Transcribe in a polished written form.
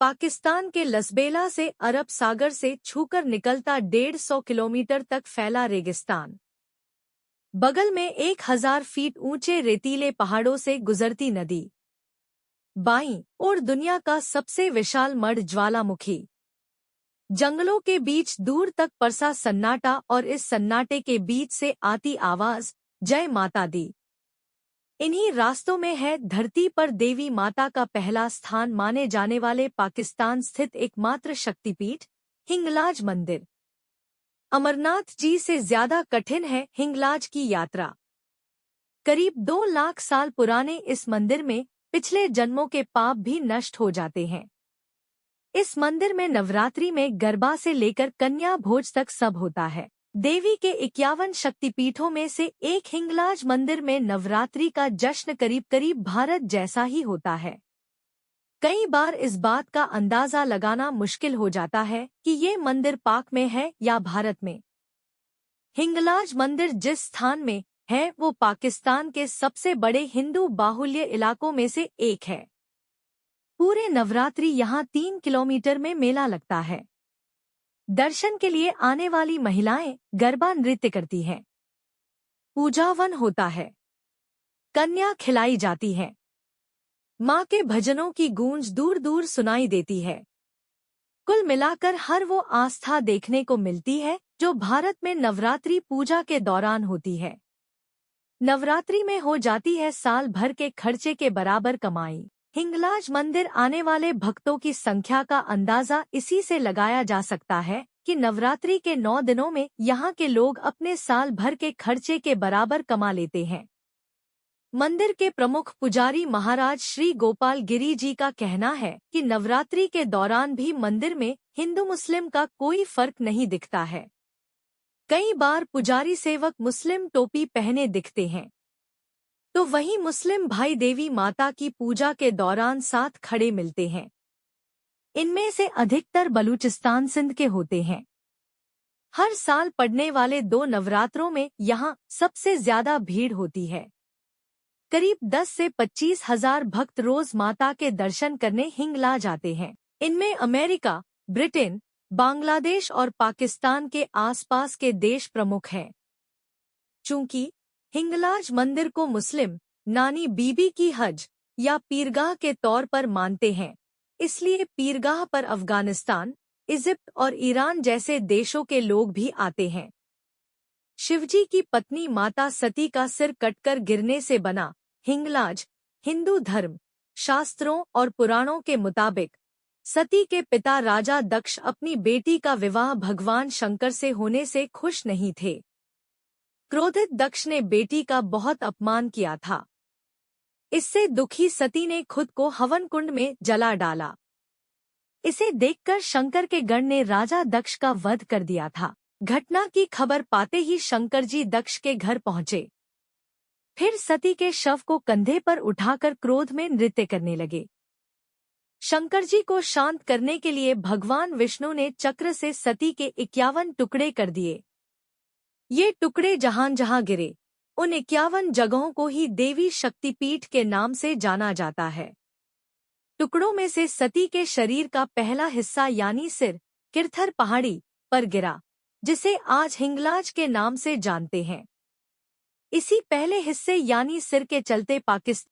पाकिस्तान के लसबेला से अरब सागर से छूकर निकलता 150 किलोमीटर तक फैला रेगिस्तान। बगल में 1000 फीट ऊंचे रेतीले पहाड़ों से गुजरती नदी। बाईं ओर दुनिया का सबसे विशाल मड ज्वालामुखी। जंगलों के बीच दूर तक परसा सन्नाटा और इस सन्नाटे के बीच से आती आवाज जय माता दी। इन्हीं रास्तों में है धरती पर देवी माता का पहला स्थान माने जाने वाले पाकिस्तान स्थित एकमात्र शक्तिपीठ हिंगलाज मंदिर। अमरनाथ जी से ज्यादा कठिन है हिंगलाज की यात्रा। करीब 2 लाख साल पुराने इस मंदिर में पिछले जन्मों के पाप भी नष्ट हो जाते हैं। इस मंदिर में नवरात्रि में गरबा से लेकर कन्या भोज तक सब होता है। देवी के 51 शक्तिपीठों में से एक हिंगलाज मंदिर में नवरात्रि का जश्न करीब करीब भारत जैसा ही होता है। कई बार इस बात का अंदाजा लगाना मुश्किल हो जाता है कि ये मंदिर पाक में है या भारत में। हिंगलाज मंदिर जिस स्थान में है वो पाकिस्तान के सबसे बड़े हिंदू बाहुल्य इलाकों में से एक है। पूरे नवरात्रि यहाँ 3 किलोमीटर में मेला लगता है। दर्शन के लिए आने वाली महिलाएं गरबा नृत्य करती हैं। पूजावन होता है। कन्या खिलाई जाती है। माँ के भजनों की गूंज दूर दूर सुनाई देती है। कुल मिलाकर हर वो आस्था देखने को मिलती है जो भारत में नवरात्रि पूजा के दौरान होती है। नवरात्रि में हो जाती है साल भर के खर्चे के बराबर कमाई। हिंगलाज मंदिर आने वाले भक्तों की संख्या का अंदाजा इसी से लगाया जा सकता है कि नवरात्रि के 9 दिनों में यहाँ के लोग अपने साल भर के खर्चे के बराबर कमा लेते हैं। मंदिर के प्रमुख पुजारी महाराज श्री गोपाल गिरी जी का कहना है कि नवरात्रि के दौरान भी मंदिर में हिंदू मुस्लिम का कोई फर्क नहीं दिखता है। कई बार पुजारी सेवक मुस्लिम टोपी पहने दिखते हैं, तो वहीं मुस्लिम भाई देवी माता की पूजा के दौरान साथ खड़े मिलते हैं। इनमें से अधिकतर बलूचिस्तान सिंध के होते हैं। हर साल पड़ने वाले 2 नवरात्रों में यहाँ सबसे ज्यादा भीड़ होती है। करीब 10 से 25 हजार भक्त रोज माता के दर्शन करने हिंगलाज आते हैं। इनमें अमेरिका, ब्रिटेन, बांग्लादेश और पाकिस्तान के आसपास के देश प्रमुख हैं। चूंकि हिंगलाज मंदिर को मुस्लिम नानी बीबी की हज या पीरगाह के तौर पर मानते हैं, इसलिए पीरगाह पर अफगानिस्तान, इजिप्ट और ईरान जैसे देशों के लोग भी आते हैं। शिवजी की पत्नी माता सती का सिर कटकर गिरने से बना हिंगलाज हिंदू धर्म, शास्त्रों और पुराणों के मुताबिक सती के पिता राजा दक्ष अपनी बेटी का विवाह भगवान शंकर से होने से खुश नहीं थे। क्रोधित दक्ष ने बेटी का बहुत अपमान किया था। इससे दुखी सती ने खुद को हवन कुंड में जला डाला। इसे देखकर शंकर के गण ने राजा दक्ष का वध कर दिया था। घटना की खबर पाते ही शंकर जी दक्ष के घर पहुंचे। फिर सती के शव को कंधे पर उठाकर क्रोध में नृत्य करने लगे। शंकर जी को शांत करने के लिए भगवान विष्णु ने चक्र से सती के 51 टुकड़े कर दिए। ये टुकड़े जहां जहां गिरे, उन 51 जगहों को ही देवी शक्तिपीठ के नाम से जाना जाता है। टुकड़ों में से सती के शरीर का पहला हिस्सा यानी सिर किरथर पहाड़ी पर गिरा, जिसे आज हिंगलाज के नाम से जानते हैं। इसी पहले हिस्से यानी सिर के चलते पाकिस्तान